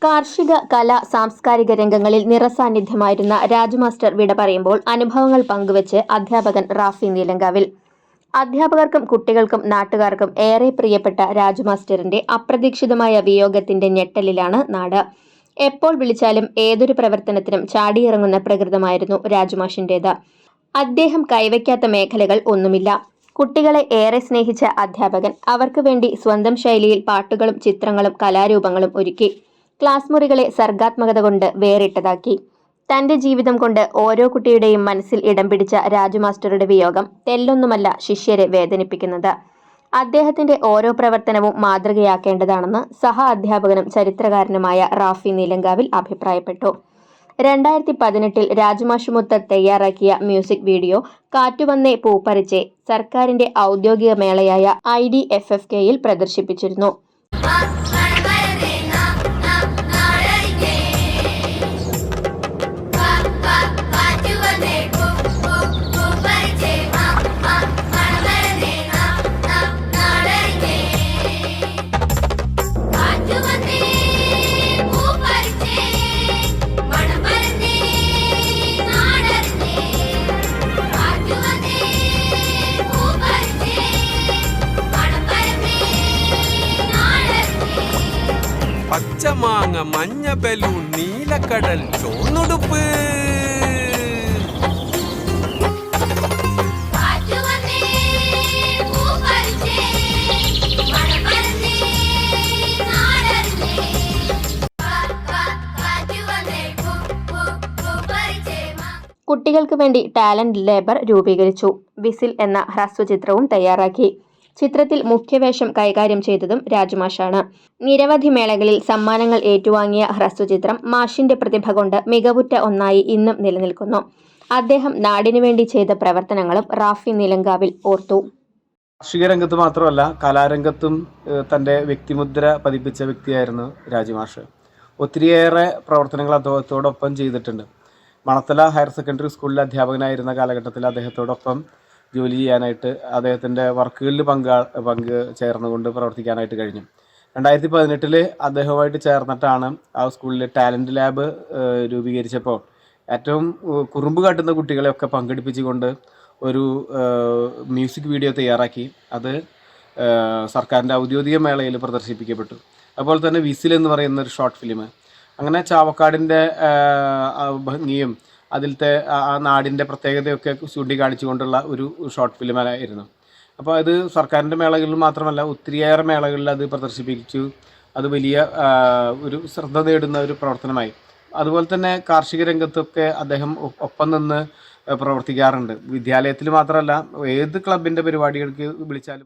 കാർഷിക, കല, സാംസ്കാരിക രംഗങ്ങളിൽ നിറസാന്നിധ്യമായിരുന്ന രാജു മാസ്റ്റർ വിട പറയുമ്പോൾ അനുഭവങ്ങൾ പങ്കുവച്ച് അധ്യാപകൻ റാഫി നീലങ്കാവിൽ. അധ്യാപകർക്കും കുട്ടികൾക്കും നാട്ടുകാർക്കും ഏറെ പ്രിയപ്പെട്ട രാജു മാസ്റ്ററിന്റെ അപ്രതീക്ഷിതമായ വിയോഗത്തിന്റെ ഞെട്ടലിലാണ് നാട്. എപ്പോൾ വിളിച്ചാലും ഏതൊരു പ്രവർത്തനത്തിനും ചാടിയിറങ്ങുന്ന പ്രകൃതമായിരുന്നു രാജുമാഷിന്റേത്. അദ്ദേഹം കൈവയ്ക്കാത്ത മേഖലകൾ ഒന്നുമില്ല. കുട്ടികളെ ഏറെ സ്നേഹിച്ച അധ്യാപകൻ അവർക്ക് വേണ്ടി സ്വന്തം ശൈലിയിൽ പാട്ടുകളും ചിത്രങ്ങളും കലാരൂപങ്ങളും ഒരുക്കി. ക്ലാസ് മുറികളെ സർഗാത്മകത കൊണ്ട് വേറിട്ടതാക്കി. തന്റെ ജീവിതം കൊണ്ട് ഓരോ കുട്ടിയുടെയും മനസ്സിൽ ഇടം പിടിച്ച രാജു മാസ്റ്ററുടെ വിയോഗം തെല്ലൊന്നുമല്ല ശിഷ്യരെ വേദനിപ്പിക്കുന്നത്. അദ്ദേഹത്തിന്റെ ഓരോ പ്രവർത്തനവും മാതൃകയാക്കേണ്ടതാണെന്ന് സഹ അധ്യാപകനും ചരിത്രകാരനുമായ റാഫി നീലങ്കാവിൽ അഭിപ്രായപ്പെട്ടു. 2018 രാജുമാഷുമുത്ത് തയ്യാറാക്കിയ മ്യൂസിക് വീഡിയോ കാറ്റുവന്നേ പൂപ്പറിച്ചേ സർക്കാരിന്റെ ഔദ്യോഗിക മേളയായ IDFFKയിൽ പ്രദർശിപ്പിച്ചിരുന്നു. പച്ചമാങ്ങ, മഞ്ഞ ബലൂൺ, നീലക്കടൽ, ചോന്നുടുപ്പ്. കുട്ടികൾക്ക് വേണ്ടി ടാലന്റ് ലേബർ രൂപീകരിച്ചു. വിസിൽ എന്ന ഹ്രസ്വചിത്രവും തയ്യാറാക്കി. ചിത്രത്തിൽ മുഖ്യവേഷം കൈകാര്യം ചെയ്തതും രാജുമാഷാണ്. നിരവധി മേളകളിൽ സമ്മാനങ്ങൾ ഏറ്റുവാങ്ങിയ ഹ്രസ്വചിത്രം മാഷിന്റെ പ്രതിഭ കൊണ്ട് മികവുറ്റ ഒന്നായി ഇന്നും നിലനിൽക്കുന്നു. അദ്ദേഹം നാടിനു വേണ്ടി ചെയ്ത പ്രവർത്തനങ്ങളും റാഫി നീലങ്കാവിൽ ഓർത്തു. കാർഷിക രംഗത്ത് മാത്രമല്ല കലാരംഗത്തും തൻ്റെ വ്യക്തിമുദ്ര പതിപ്പിച്ച വ്യക്തിയായിരുന്നു രാജുമാഷ്. ഒത്തിരിയേറെ പ്രവർത്തനങ്ങൾ അദ്ദേഹത്തോടൊപ്പം ചെയ്തിട്ടുണ്ട്. മണത്തല ഹയർ സെക്കൻഡറി സ്കൂളിലെ അധ്യാപകനായിരുന്ന കാലഘട്ടത്തിൽ അദ്ദേഹത്തോടൊപ്പം ജോലി ചെയ്യാനായിട്ട് അദ്ദേഹത്തിൻ്റെ വർക്കുകളിൽ പങ്ക് ചേർന്നുകൊണ്ട് പ്രവർത്തിക്കാനായിട്ട് കഴിഞ്ഞു. 2018 അദ്ദേഹവുമായിട്ട് ചേർന്നിട്ടാണ് ആ സ്കൂളിൽ ടാലൻറ്റ് ലാബ് രൂപീകരിച്ചപ്പോൾ ഏറ്റവും കുറുമ്പ് കാട്ടുന്ന കുട്ടികളെയൊക്കെ പങ്കെടുപ്പിച്ചുകൊണ്ട് ഒരു മ്യൂസിക് വീഡിയോ തയ്യാറാക്കി. അത് സർക്കാരിൻ്റെ ഔദ്യോഗിക മേളയിൽ പ്രദർശിപ്പിക്കപ്പെട്ടു. അതുപോലെ തന്നെ വിസിൽ എന്ന് പറയുന്ന ഒരു ഷോർട്ട് ഫിലിം. അങ്ങനെ ചാവക്കാടിൻ്റെ ഭംഗിയും അതിലത്തെ ആ നാടിൻ്റെ പ്രത്യേകതയൊക്കെ ചൂണ്ടിക്കാണിച്ചുകൊണ്ടുള്ള ഒരു ഷോർട്ട് ഫിലിമായിരുന്നു. അപ്പോൾ അത് സർക്കാരിൻ്റെ മേളകളിൽ മാത്രമല്ല ഒത്തിരിയേറെ മേളകളിൽ അത് പ്രദർശിപ്പിച്ചു. അത് വലിയ ഒരു ശ്രദ്ധ നേടുന്ന ഒരു പ്രവർത്തനമായി. അതുപോലെ തന്നെ കാർഷിക രംഗത്തൊക്കെ അദ്ദേഹം ഒപ്പം നിന്ന് പ്രവർത്തിക്കാറുണ്ട്. വിദ്യാലയത്തിൽ മാത്രമല്ല ഏത് ക്ലബിൻ്റെ പരിപാടികൾക്ക് വിളിച്ചാലും